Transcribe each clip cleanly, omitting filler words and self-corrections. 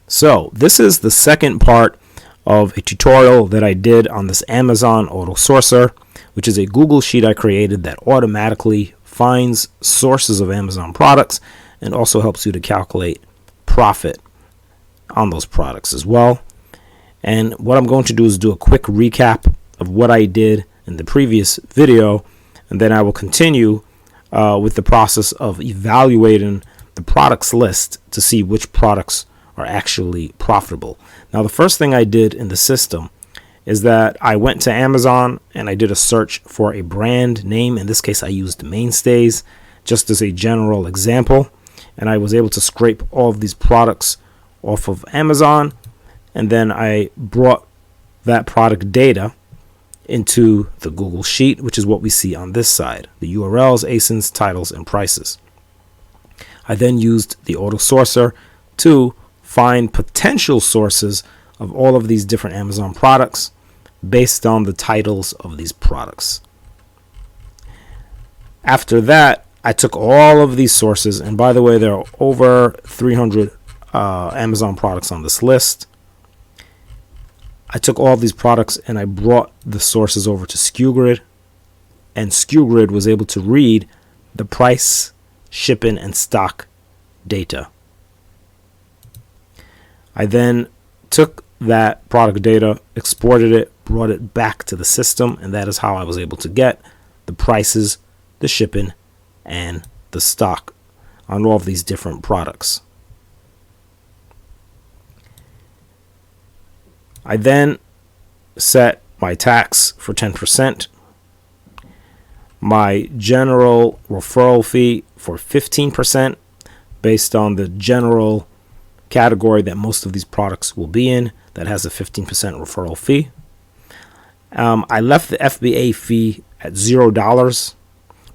So this is the second part of a tutorial that I did on this Amazon AutoSourcer, which is a Google Sheet I created that automatically finds sources of Amazon products and also helps you to calculate profit on those products as well. And what I'm going to do is do a quick recap of what I did in the previous video, and then I will continue with the process of evaluating the products list to see which products are actually profitable. Now, the first thing I did in the system is that I went to Amazon and I did a search for a brand name. In this case, I used Mainstays just as a general example, and I was able to scrape all of these products off of Amazon, and then I brought that product data into the Google Sheet, which is what we see on this side: the URLs, ASINs, titles, and prices. I then used the AutoSourcer to find potential sources of all of these different Amazon products based on the titles of these products. After that, I took all of these sources, and by the way, there are over 300 Amazon products on this list. I took all of these products and I brought the sources over to SkuGrid, and SkuGrid was able to read the price, shipping, and stock data. I then took that product data, exported it, brought it back to the system, and that is how I was able to get the prices, the shipping, and the stock on all of these different products. I then set my tax for 10%, my general referral fee for 15% based on the general category that most of these products will be in that has a 15% referral fee. I left the FBA fee at $0,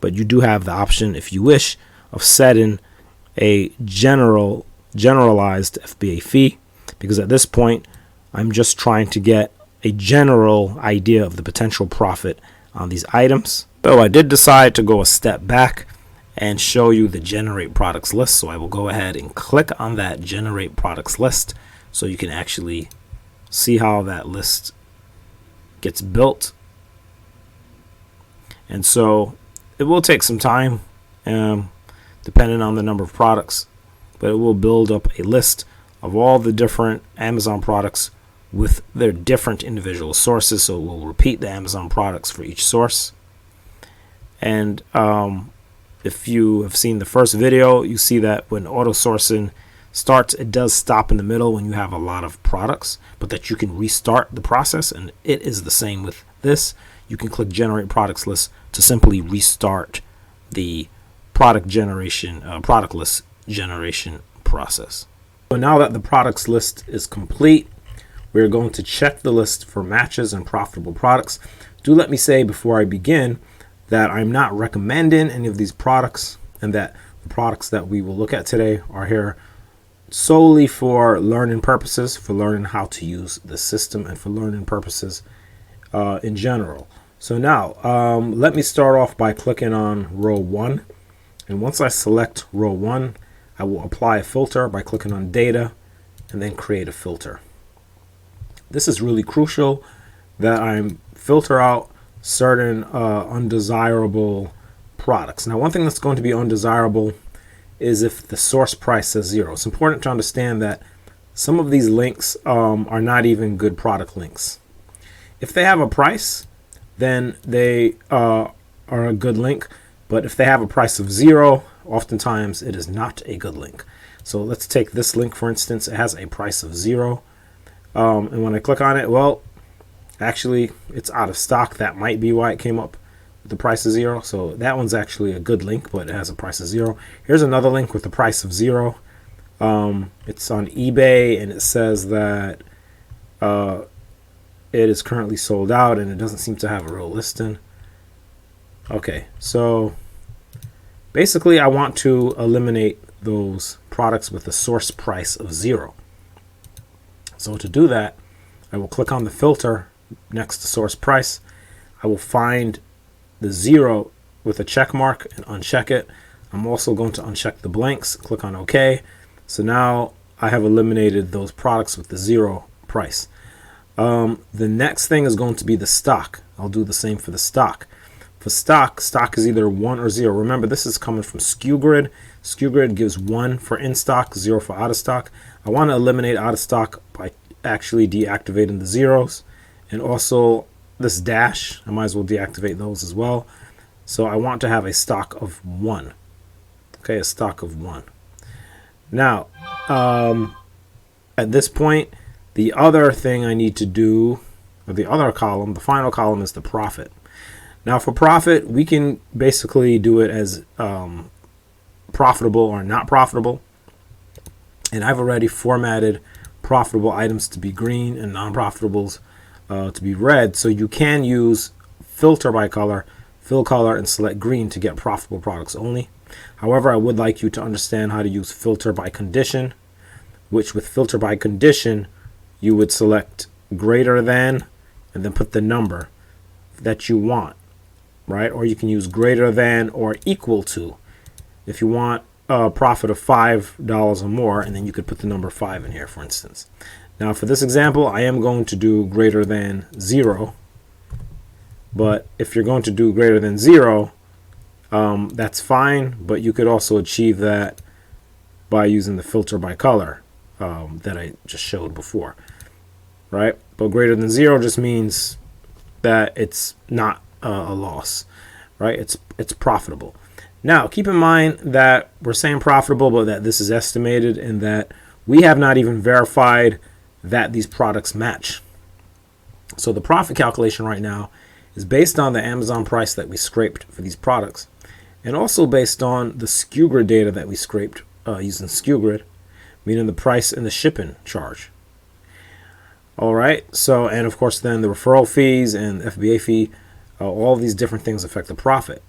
but you do have the option, if you wish, of setting a generalized FBA fee, because at this point I'm just trying to get a general idea of the potential profit on these items. So I did decide to go a step back and show you the generate products list. So I will go ahead and click on that generate products list so you can actually see how that list gets built. And so it will take some time depending on the number of products, but it will build up a list of all the different Amazon products with their different individual sources. So it will repeat the Amazon products for each source. And if you have seen the first video, you see that when auto sourcing starts, it does stop in the middle when you have a lot of products, but that you can restart the process, and it is the same with this. You can click generate products list to simply restart the product list generation process. So now that the products list is complete, we're going to check the list for matches and profitable products. Do let me say before I begin that I'm not recommending any of these products, and that the products that we will look at today are here solely for learning purposes, for learning how to use the system, and for learning purposes in general. So now let me start off by clicking on row 1, and once I select row 1, I will apply a filter by clicking on data and then create a filter. This is really crucial that I filter out certain undesirable products. Now, one thing that's going to be undesirable is if the source price says 0. It's important to understand that some of these links are not even good product links. If they have a price, then they are a good link, but if they have a price of 0, oftentimes it is not a good link. So let's take this link, for instance. It has a price of 0, and when I click on it, well, actually it's out of stock. That might be why it came up with the price of 0. So that one's actually a good link, but it has a price of 0. Here's another link with the price of 0. It's on eBay, and it says that it is currently sold out, and it doesn't seem to have a real listing. Okay, so basically I want to eliminate those products with a source price of 0. So to do that, I will click on the filter next to source price. I will find the 0 with a check mark and uncheck it. I'm also going to uncheck the blanks, click on OK. So now I have eliminated those products with the 0 price. The next thing is going to be the stock. I'll do the same for the stock. For stock is either 1 or 0. Remember, this is coming from SkuGrid. SkuGrid gives 1 for in stock, 0 for out of stock. I want to eliminate out of stock by actually deactivating the zeros, and also this dash, I might as well deactivate those as well. So I want to have a stock of 1. Okay, a stock of 1. Now, at this point, the other thing I need to do, or the other column, the final column, is the profit. Now for profit, we can basically do it as profitable or not profitable. And I've already formatted profitable items to be green and non-profitables to be red. So you can use filter by color, fill color, and select green to get profitable products only. However, I would like you to understand how to use filter by condition, which with filter by condition, you would select greater than and then put the number that you want, right? Or you can use greater than or equal to if you want a profit of $5 or more, and then you could put the number 5 in here, for instance. Now for this example, I am going to do greater than 0, but if you're going to do greater than 0, that's fine, but you could also achieve that by using the filter by color that I just showed before, right? But greater than 0 just means that it's not a loss, right? It's profitable. Now keep in mind that we're saying profitable, but that this is estimated and that we have not even verified that these products match. So the profit calculation right now is based on the Amazon price that we scraped for these products, and also based on the SkuGrid data that we scraped using SkuGrid, meaning the price and the shipping charge. All right, so, and of course then the referral fees and FBA fee, all of these different things affect the profit.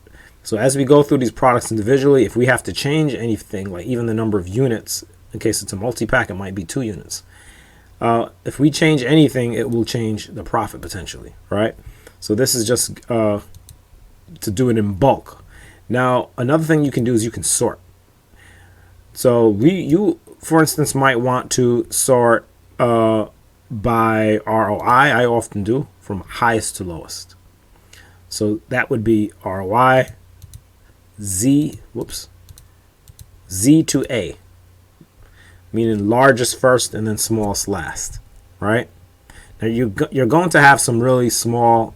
So as we go through these products individually, if we have to change anything, like even the number of units, in case it's a multi-pack, it might be 2 units. If we change anything, it will change the profit potentially, right? So this is just to do it in bulk. Now, another thing you can do is you can sort. So you, for instance, might want to sort by ROI. I often do from highest to lowest. So that would be ROI, Z to A, meaning largest first and then smallest last, right? Now you're going to have some really small,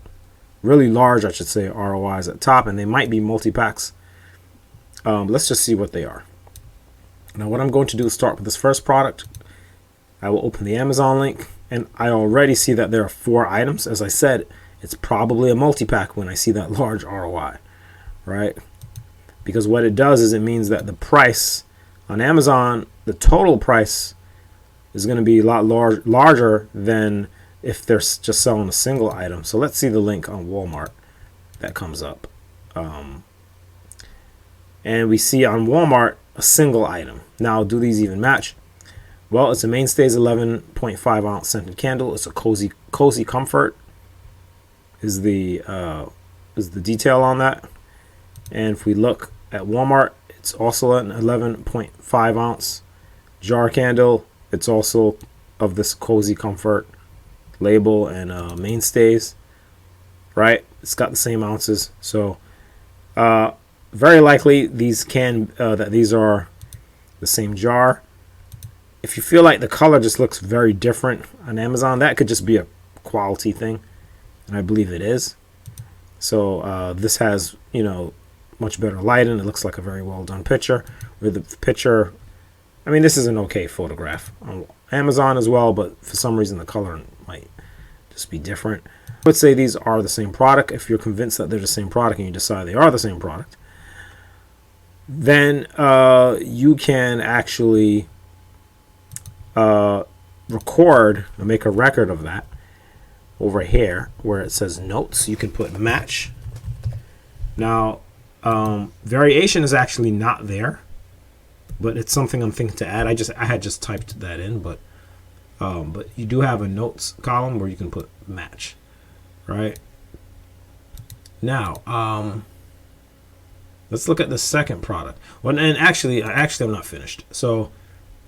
really large, I should say, ROIs at top, and they might be multi-packs. Let's just see what they are. Now what I'm going to do is start with this first product. I will open the Amazon link, and I already see that there are 4 items. As I said, it's probably a multi-pack when I see that large ROI, right? Because what it does is it means that the price on Amazon, the total price, is going to be a lot larger than if they're just selling a single item. So let's see the link on Walmart that comes up. And we see on Walmart a single item. Now, do these even match? Well, it's a Mainstays 11.5 ounce scented candle. It's a cozy comfort is the detail on that. And if we look at Walmart, it's also an 11.5 ounce jar candle. It's also of this cozy comfort label and Mainstays, right? It's got the same ounces. So very likely these that these are the same jar. If you feel like the color just looks very different on Amazon, that could just be a quality thing, and I believe it is. So this has, you know, much better lighting. It looks like a very well done picture. With the picture, I mean, this is an okay photograph on Amazon as well, but for some reason the color might just be different. I would say these are the same product. If you're convinced that they're the same product and you decide they are the same product, then you can actually record and make a record of that over here where it says notes. You can put match. Now variation is actually not there, but it's something I'm thinking to add. I had just typed that in, but you do have a notes column where you can put match, right? Now let's look at the second product. Well, and actually I'm not finished. So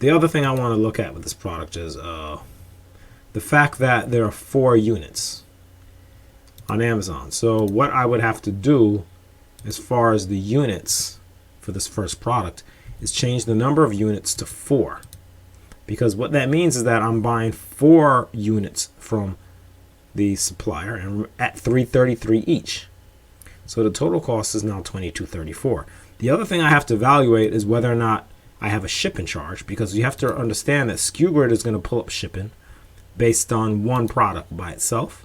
The other thing I want to look at with this product is the fact that there are 4 units on Amazon. So what I would have to do as far as the units for this first product is change the number of units to 4. Because what that means is that I'm buying 4 units from the supplier and at $3.33 each. So the total cost is now $22.34. The other thing I have to evaluate is whether or not I have a shipping charge, because you have to understand that SkuGrid is going to pull up shipping based on one product by itself.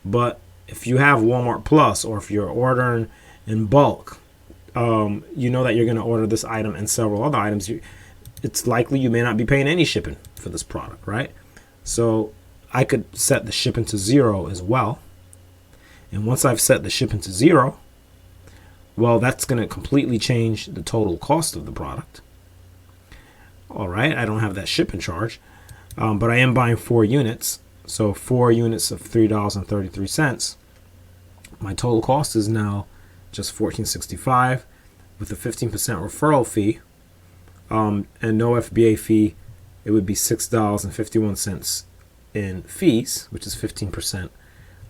But if you have Walmart Plus, or if you're ordering in bulk, you know that you're going to order this item and several other items. It's likely you may not be paying any shipping for this product, right? So I could set the shipping to 0 as well. And once I've set the shipping to 0, well, that's going to completely change the total cost of the product. All right, I don't have that shipping charge, but I am buying 4 units. So 4 units of $3.33. My total cost is now just $14.65 with a 15% referral fee. And no FBA fee. It would be $6.51 in fees, which is 15%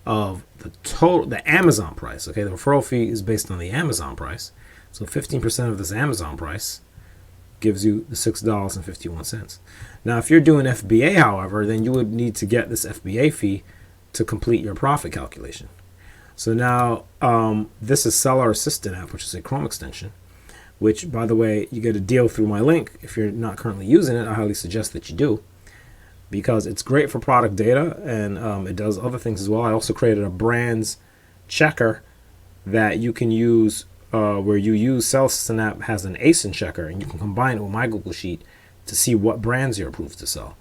of the Amazon price. Okay, the referral fee is based on the Amazon price, so 15% of this Amazon price gives you the $6.51. Now, if you're doing FBA, however, then you would need to get this FBA fee to complete your profit calculation. So now this is Seller Assistant app, which is a Chrome extension, which, by the way, you get a deal through my link. If you're not currently using it, I highly suggest that you do, because it's great for product data, and it does other things as well. I also created a brands checker that you can use where you use Seller Assistant app has an ASIN checker, and you can combine it with my Google Sheet to see what brands you're approved to sell.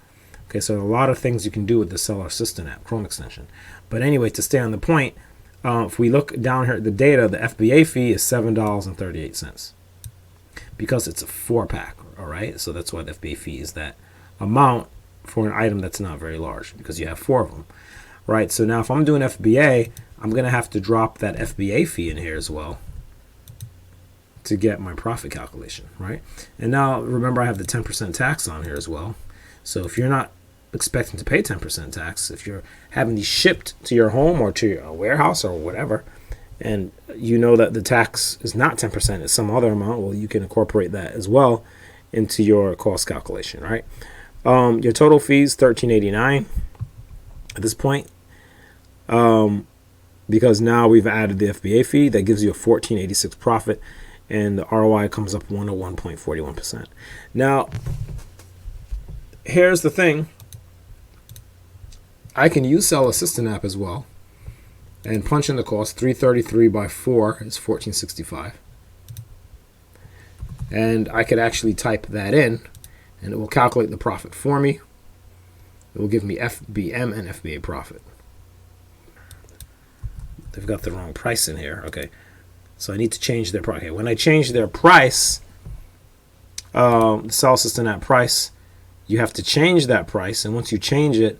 Okay, so a lot of things you can do with the Seller Assistant app, Chrome extension. But anyway, to stay on the point, if we look down here at the data, the FBA fee is $7.38 because it's a 4-pack. All right, so that's why the FBA fee is that amount for an item that's not very large, because you have 4 of them. Right, so now if I'm doing FBA, I'm going to have to drop that FBA fee in here as well to get my profit calculation, right? And now remember, I have the 10% tax on here as well. So if you're not expecting to pay 10% tax, if you're having these shipped to your home or to your warehouse or whatever, and you know that the tax is not 10%, it's some other amount, well, you can incorporate that as well into your cost calculation, right? Your total fees $13.89 at this point, because now we've added the FBA fee. That gives you a $14.86 profit, and the ROI comes up 101.41%. Now, here's the thing. I can use Seller Assistant app as well and punch in the cost. 333 by 4 is 1465. And I could actually type that in, and it will calculate the profit for me. It will give me FBM and FBA profit. They've got the wrong price in here. Okay, so I need to change their price. Okay, when I change their price, the Seller Assistant app price, you have to change that price, and once you change it,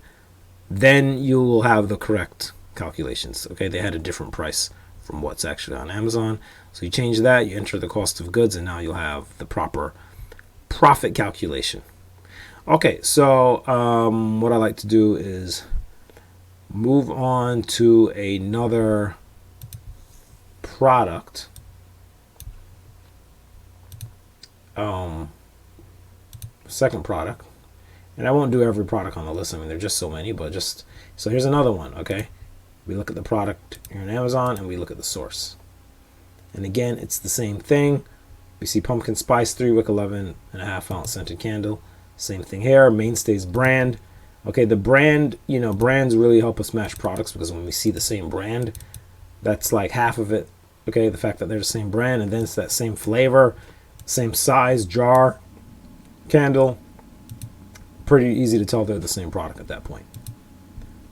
then you will have the correct calculations. Okay, they had a different price from what's actually on Amazon. So you change that, you enter the cost of goods, and now you'll have the proper profit calculation. Okay, so what I like to do is move on to another product. Second product. And I won't do every product on the list. I mean, there's just so many, but just so here's another one. Okay, we look at the product here on Amazon and we look at the source. And again, it's the same thing. We see pumpkin spice 3 wick 11.5 ounce scented candle. Same thing here. Mainstays brand. Okay, the brand, you know, brands really help us match products, because when we see the same brand, that's like half of it. Okay, the fact that they're the same brand, and then it's that same flavor, same size, jar, candle. Pretty easy to tell they're the same product at that point.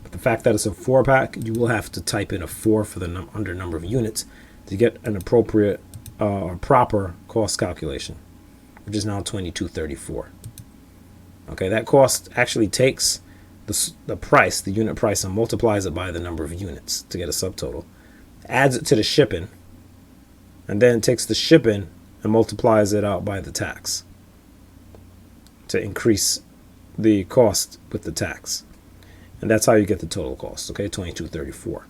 But the fact that it's a 4-pack, you will have to type in a 4 for the under number of units to get an appropriate or proper cost calculation, which is now $22.34. Okay, that cost actually takes the price, the unit price, and multiplies it by the number of units to get a subtotal, adds it to the shipping, and then takes the shipping and multiplies it out by the tax. to increase the cost with the tax. And that's how you get the total cost, okay, $22.34.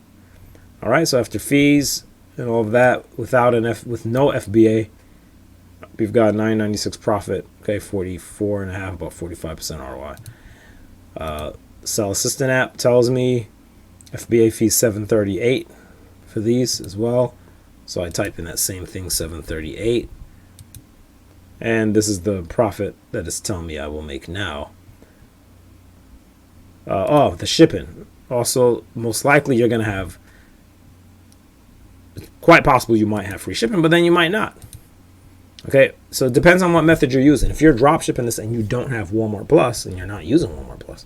All right, so after fees and all of that, without with no FBA, we've got $9.96 profit, okay, 44.5, about 45% ROI. Sell Assistant app tells me FBA fee $7.38 for these as well. So I type in that same thing, $7.38. And this is the profit that it's telling me I will make now. The shipping. Also, most likely you're going to have, quite possible you might have free shipping, but then you might not. Okay, so it depends on what method you're using. If you're drop shipping this and you don't have Walmart Plus and you're not using Walmart Plus,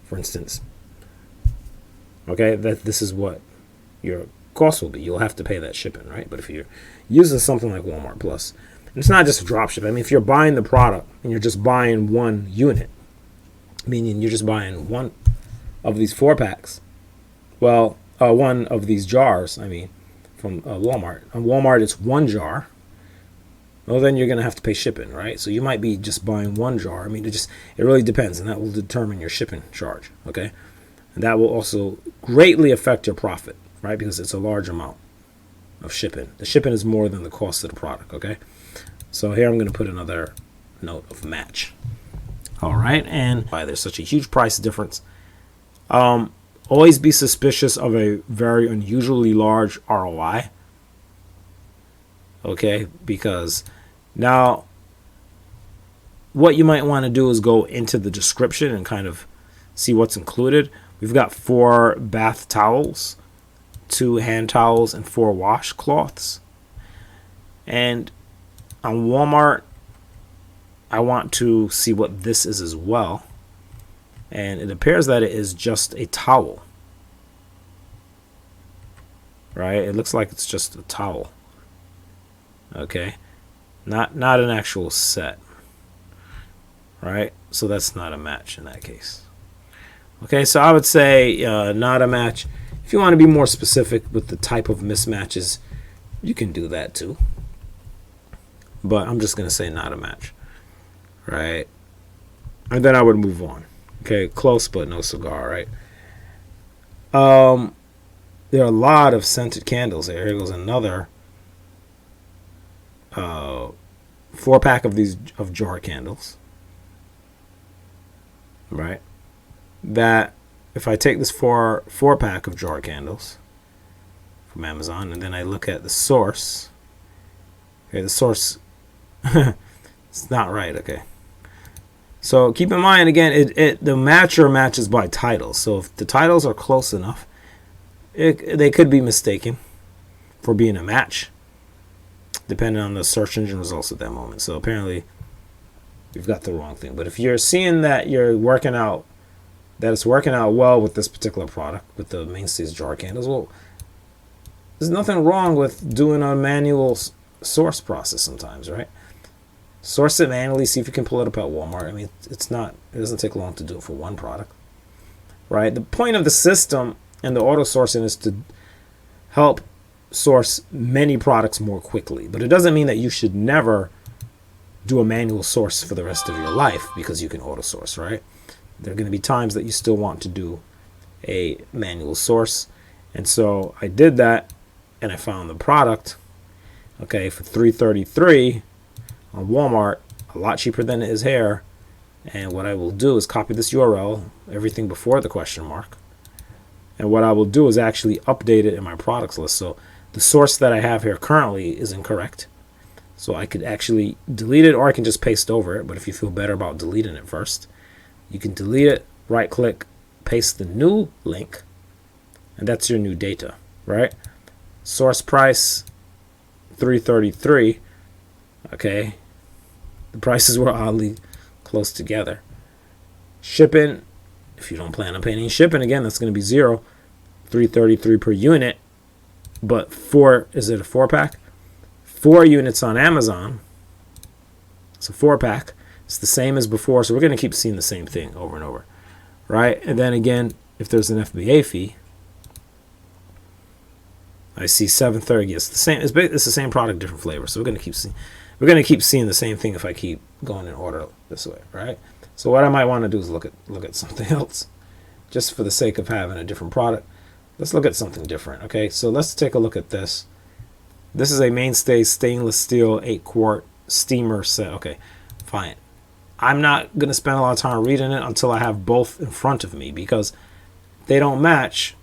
for instance, okay, that this is what your cost will be. You'll have to pay that shipping, right? But if you're using something like Walmart Plus, and it's not just drop shipping. I mean, if you're buying the product and you're just buying one unit, meaning you're just buying one of these 4-packs, well, one of these jars, I mean, from Walmart. On Walmart, it's one jar. Well, then you're going to have to pay shipping, right? So you might be just buying one jar. I mean, it really depends, and that will determine your shipping charge, okay? And that will also greatly affect your profit, right? Because it's a large amount of shipping. The shipping is more than the cost of the product, okay? So here I'm going to put another note of match. All right, and why there's such a huge price difference. Always be suspicious of a very unusually large ROI. Okay, because now what you might want to do is go into the description and kind of see what's included. We've got 4 bath towels, 2 hand towels, and 4 washcloths. And on Walmart, I want to see what this is as well. And it appears that it is just a towel. Right? It looks like it's just a towel. Okay? Not an actual set. Right? So that's not a match in that case. Okay, so I would say not a match. If you want to be more specific with the type of mismatches, you can do that too. But I'm just going to say not a match. Right? And then I would move on. Okay, close but no cigar, right? There are a lot of scented candles here. Here goes another 4-pack of these jar candles. Right? That if I take this 4-pack of jar candles from Amazon and then I look at the source, okay, the source it's not right, okay. So keep in mind again, the matcher matches by titles. So if the titles are close enough, they could be mistaken for being a match, depending on the search engine results at that moment. So apparently, you've got the wrong thing. But if you're seeing that it's working out well with this particular product, with the Mainstays jar candles, well, there's nothing wrong with doing a manual source process sometimes, right? Source it manually, see if you can pull it up at Walmart. I mean, it doesn't take long to do it for one product, right? The point of the system and the auto sourcing is to help source many products more quickly. But it doesn't mean that you should never do a manual source for the rest of your life because you can auto source, right? There are going to be times that you still want to do a manual source. And so I did that and I found the product, okay, for $3.33 on Walmart, a lot cheaper than it is here. And what I will do is copy this URL, everything before the question mark. And what I will do is actually update it in my products list. So the source that I have here currently is incorrect. So I could actually delete it, or I can just paste over it. But if you feel better about deleting it first, you can delete it, right click, paste the new link, and that's your new data, right? Source price $3.33. Okay, the prices were oddly close together. Shipping, if you don't plan on paying any shipping, again, that's going to be $0. $3.33 per unit. But is it a 4-pack? 4 units on Amazon. It's a 4-pack. It's the same as before, so we're going to keep seeing the same thing over and over, right? And then again, if there's an FBA fee, I see $7.30. It's the same. It's the same product, different flavor. So we're going to keep seeing. we're going to keep seeing the same thing if I keep going in order this way, right? So what I might want to do is look at something else, just for the sake of having a different product. Let's look at something different, okay? So let's take a look at this. This is a Mainstays stainless steel 8-quart steamer set. Okay, fine. I'm not going to spend a lot of time reading it until I have both in front of me, because they don't match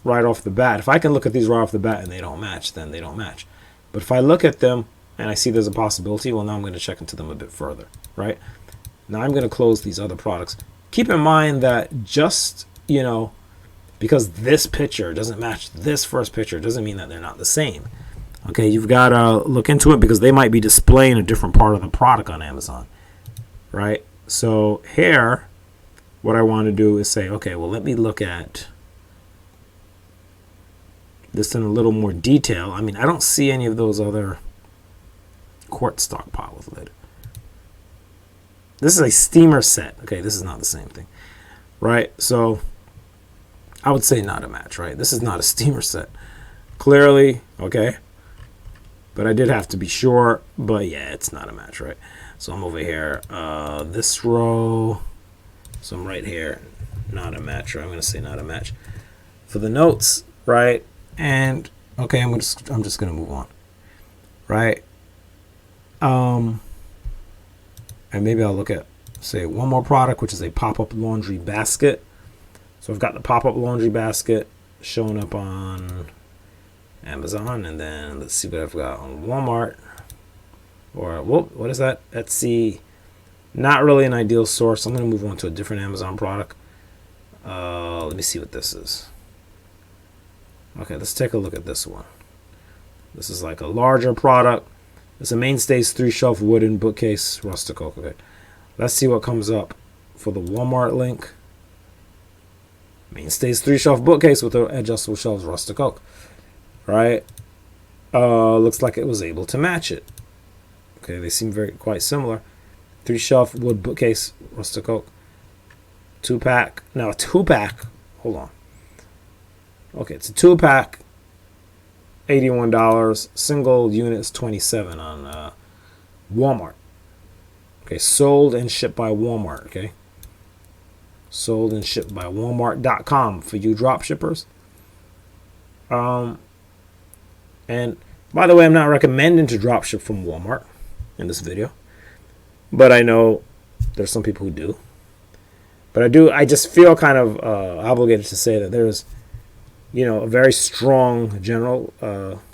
right off the bat. If I can look at these right off the bat and they don't match, then they don't match. But if I look at them and I see there's a possibility, well, now I'm going to check into them a bit further, right? Now I'm going to close these other products. Keep in mind that just, you know, because this picture doesn't match this first picture doesn't mean that they're not the same. Okay, you've got to look into it, because they might be displaying a different part of the product on Amazon, right? So here, what I want to do is say, okay, well, let me look at this in a little more detail. I mean, I don't see any of those other quart stockpile with lid. This is a steamer set. Okay, this is not the same thing, right? So I would say not a match, right? This is not a steamer set, clearly, okay? But I did have to be sure, but yeah, it's not a match, right? So I'm over here, this row, so I'm right here, not a match, right? I'm going to say not a match. For the notes, right? And, okay, I'm just going to move on, right? And maybe I'll look at, say, one more product, which is a pop-up laundry basket. So I've got the pop-up laundry basket showing up on Amazon, and then let's see what I've got on Walmart, or what is that? Etsy. Not really an ideal source. I'm going to move on to a different Amazon product. Let me see what this is. Okay, let's take a look at this one. This is like a larger product. It's a Mainstays 3-shelf wooden bookcase, rustic oak. Okay, let's see what comes up for the Walmart link. Mainstays 3-shelf bookcase with adjustable shelves, rustic oak. Right? Looks like it was able to match it. Okay, they seem quite similar. 3-shelf wood bookcase, rustic oak. 2-pack. Now a 2-pack. Hold on. Okay, it's a 2-pack. $81. Single units $27 on Walmart. Okay, sold and shipped by Walmart. Okay, sold and shipped by Walmart.com for you drop shippers. And by the way, I'm not recommending to drop ship from Walmart in this video, but I know there's some people who do. But I just feel kind of obligated to say that there's, you know, a very strong general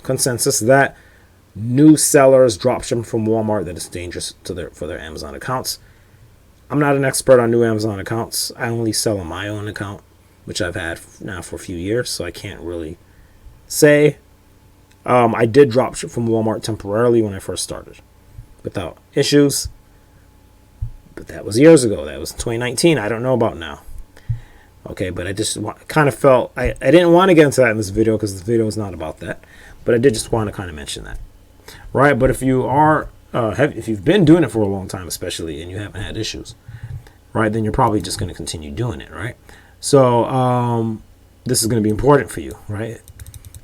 consensus that new sellers drop ship from Walmart, that it's dangerous for their Amazon accounts. I'm not an expert on new Amazon accounts. I only sell on my own account, which I've had now for a few years, so I can't really say. I did drop ship from Walmart temporarily when I first started without issues, but that was years ago. That was 2019. I don't know about now. Okay, but I just kind of felt I didn't want to get into that in this video, because this video is not about that, but I did just want to kind of mention that, right? But if you are if you've been doing it for a long time, especially, and you haven't had issues, right, then you're probably just going to continue doing it, right? So this is going to be important for you, right?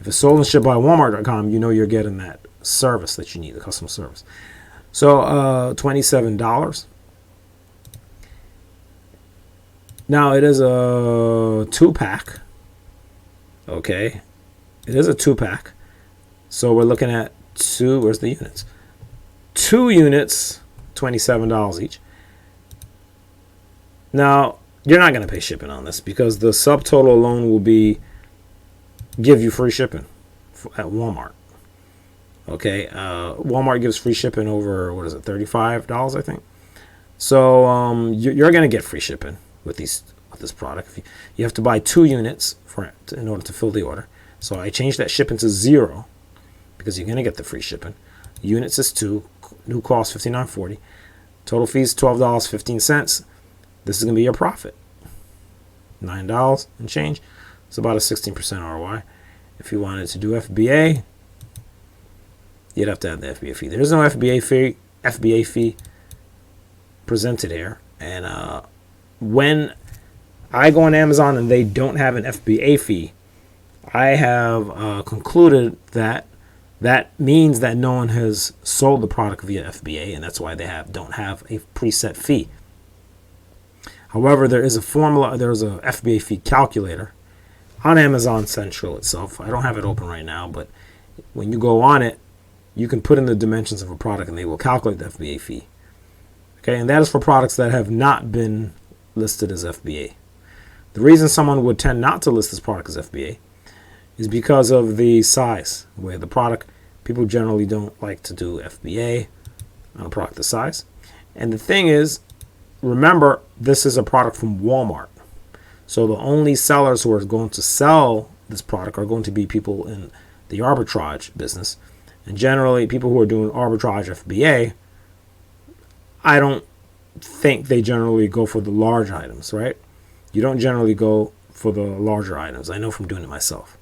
If it's sold and shipped by Walmart.com, you know you're getting that service that you need, the customer service. So $27. Now it is a 2-pack. Okay, it is a 2-pack. So we're looking at where's the units? 2 units, $27 each. Now you're not going to pay shipping on this, because the subtotal alone will give you free shipping at Walmart. Okay, Walmart gives free shipping over, what is it, $35, I think. So you're going to get free shipping with this product. You have to buy 2 units in order to fill the order. So I changed that shipping to 0, because you're going to get the free shipping. Units is 2. New cost $59.40. Total fees $12.15. This is going to be your profit. $9 and change. It's about a 16% ROI. If you wanted to do FBA, you'd have to add the FBA fee. There's no FBA fee presented here. And when I go on Amazon and they don't have an FBA fee, I have concluded that That means that no one has sold the product via FBA, and that's why they don't have a preset fee. However, there is a formula. There's a Fba Fee Calculator on Amazon Central itself. I don't have it open right now, but when you go on it, you can put in the dimensions of a product, and they will calculate the FBA fee. Okay, and that is for products that have not been listed as FBA. The reason someone would tend not to list this product as FBA is because of the size, where the product, people generally don't like to do FBA on a product this size. And the thing is, remember, this is a product from Walmart. So the only sellers who are going to sell this product are going to be people in the arbitrage business. And generally, people who are doing arbitrage FBA, I don't think they generally go for the large items, right? You don't generally go for the larger items. I know from doing it myself.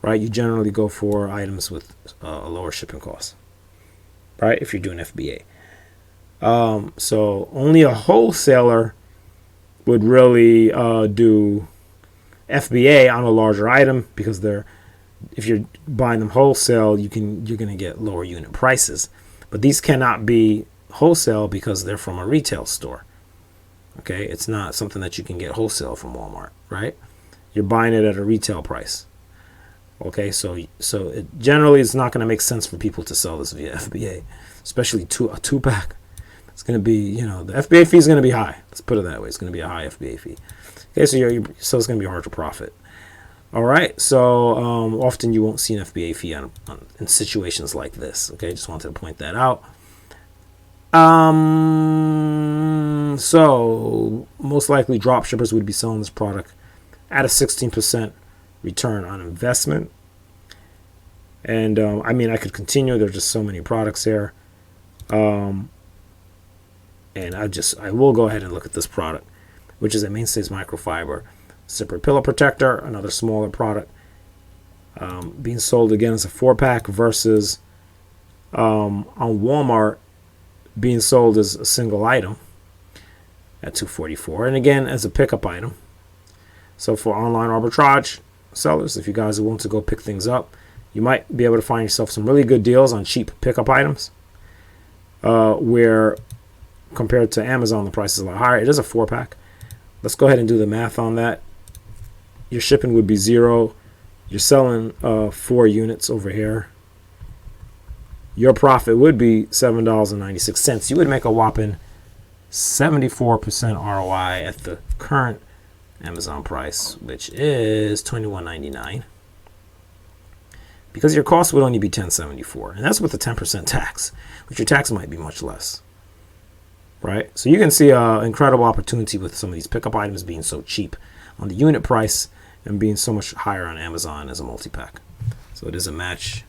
Right, you generally go for items with a lower shipping cost, right? If you're doing FBA, so only a wholesaler would really do FBA on a larger item, because if you're buying them wholesale, you're going to get lower unit prices. But these cannot be wholesale because they're from a retail store. Okay, it's not something that you can get wholesale from Walmart, right? You're buying it at a retail price. Okay, so it generally is not going to make sense for people to sell this via FBA, especially a 2-pack. It's going to be, the FBA fee is going to be high. Let's put it that way. It's going to be a high FBA fee. Okay, so it's going to be hard to profit. All right, so often you won't see an FBA fee in situations like this. Okay, just wanted to point that out. So most likely drop shippers would be selling this product at a 16% return on investment. And I could continue. There's just so many products here. And I will go ahead and look at this product, which is a Mainstays Microfiber zipper pillow protector, another smaller product, being sold again as a 4-pack versus on Walmart being sold as a single item at $244, and again as a pickup item. So for online arbitrage sellers, if you guys are willing to go pick things up, you might be able to find yourself some really good deals on cheap pickup items, where compared to Amazon the price is a lot higher. It is a 4-pack. Let's go ahead and do the math on that. Your shipping would be 0. You're selling 4 units over here. Your profit would be $7.96. You would make a whopping 74% ROI at the current Amazon price, which is $21.99, because your cost would only be $10.74, and that's with a 10% tax, which your tax might be much less, right? So you can see an incredible opportunity with some of these pickup items being so cheap on the unit price and being so much higher on Amazon as a multi-pack. So it is a match,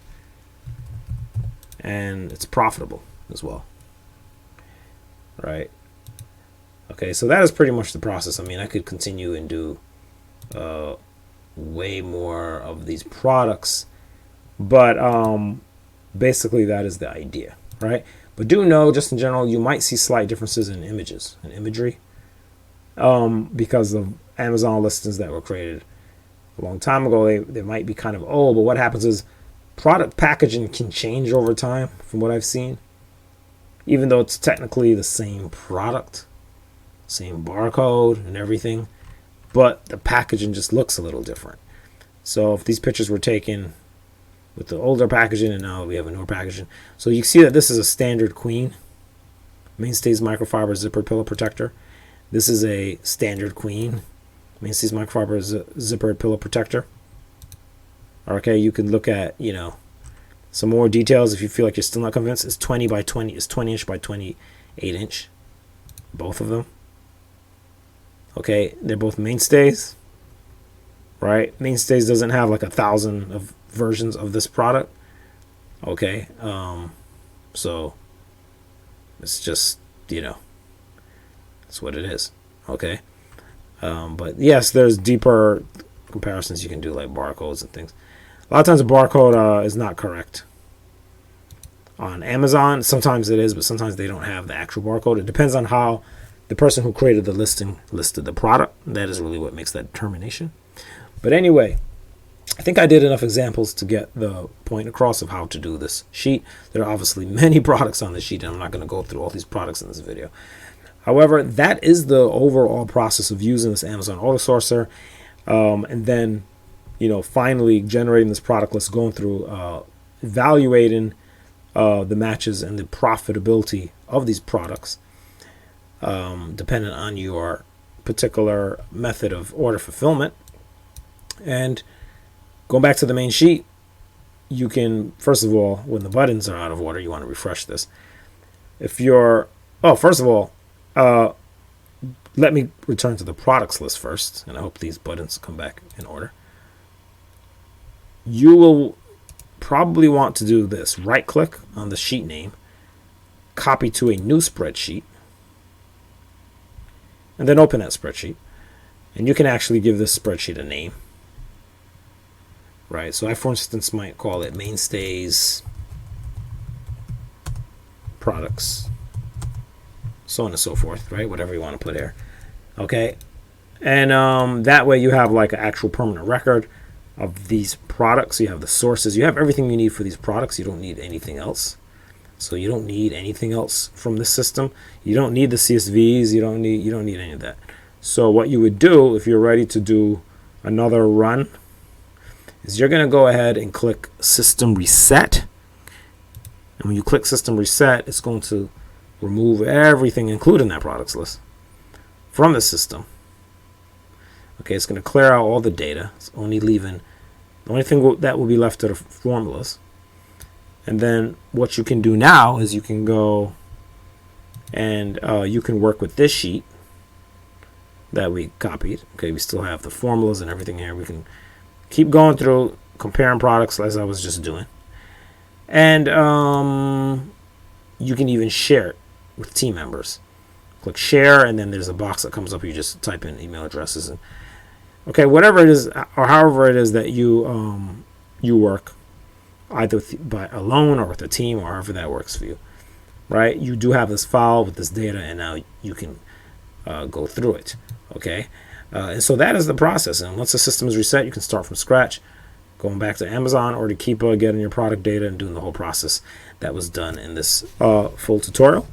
and it's profitable as well, right? Okay, so that is pretty much the process. I could continue and do way more of these products, but basically that is the idea, right? But do know, just in general, you might see slight differences in images and imagery because of Amazon listings that were created a long time ago. They might be kind of old, but what happens is product packaging can change over time from what I've seen, even though it's technically the same product, same barcode and everything, but the packaging just looks a little different. So if these pictures were taken with the older packaging and now we have a newer packaging, so you see that this is a standard queen Mainstays Microfiber zipper pillow protector. This is a standard queen Mainstays Microfiber zipper pillow protector. Okay, you can look at some more details if you feel like you're still not convinced. It's 20 by 20. It's 20 inch by 28 inch, both of them. Okay, they're both Mainstays, right? Mainstays doesn't have like 1,000 of versions of this product. Okay, so it's just it's what it is. Okay, but yes, there's deeper comparisons you can do, like barcodes and things. A lot of times a barcode is not correct on Amazon. Sometimes it is, but sometimes they don't have the actual barcode. It depends on how the person who created the listing listed the product. That is really what makes that determination. But anyway, I think I did enough examples to get the point across of how to do this sheet. There are obviously many products on the sheet, and I'm not going to go through all these products in this video. However, that is the overall process of using this Amazon AutoSourcer, and then, you know, finally generating this product list, going through evaluating the matches and the profitability of these products, depending on your particular method of order fulfillment. And going back to the main sheet, you can, first of all, when the buttons are out of order, you want to refresh this. If you're, first of all, let me return to the products list first, and I hope these buttons come back in order. You will probably want to do this. Right click on the sheet name, copy to a new spreadsheet, and then open that spreadsheet. And you can actually give this spreadsheet a name. Right, so I, for instance, might call it Mainstays Products, so on and so forth, right? Whatever you want to put here. Okay, and that way you have like an actual permanent record of these products. You have the sources, you have everything you need for these products. You don't need anything else. So you don't need anything else from this system. You don't need the CSVs. You don't need any of that. So what you would do if you're ready to do another run is you're going to go ahead and click System Reset. And when you click System Reset, it's going to remove everything, including that products list, from the system. Okay, it's going to clear out all the data. It's only leaving, the only thing that will be left are the formulas. And then what you can do now is you can go and you can work with this sheet that we copied. Okay, we still have the formulas and everything here. We can keep going through comparing products as I was just doing. And you can even share it with team members. Click share, and then there's a box that comes up. You just type in email addresses. And okay, whatever it is, or however it is that you you work, either by alone or with a team, or however that works for you, right? You do have this file with this data, and now you can go through it. Okay, and so that is the process. And once the system is reset, you can start from scratch, going back to Amazon or to Keepa, getting your product data and doing the whole process that was done in this full tutorial.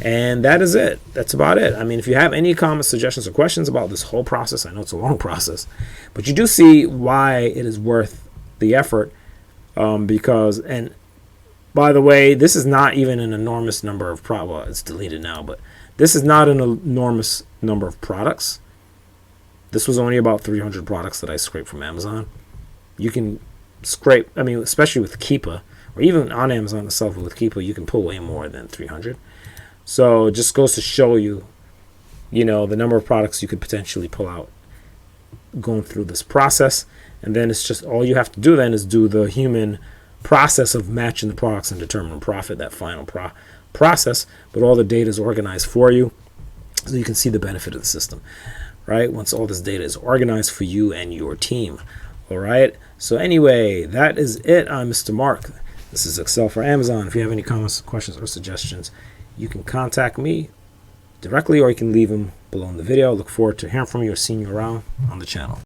And that is it. That's about it. I mean, if you have any comments, suggestions, or questions about this whole process, I know it's a long process, but you do see why it is worth the effort. Because, and by the way, this is not even an enormous number of products. Well, it's deleted now, but this is not an enormous number of products. This was only about 300 products that I scraped from Amazon. You can scrape, I mean, especially with Keepa, or even on Amazon itself with Keepa, you can pull way more than 300. So it just goes to show you, you know, the number of products you could potentially pull out going through this process. And then it's just, all you have to do then is do the human process of matching the products and determining profit, that final process. But all the data is organized for you, so you can see the benefit of the system, right? Once all this data is organized for you and your team. All right. So anyway, that is it. I'm Mr. Mark. This is Excel for Amazon. If you have any comments, questions, or suggestions, you can contact me directly, or you can leave them below in the video. Look forward to hearing from you or seeing you around on the channel.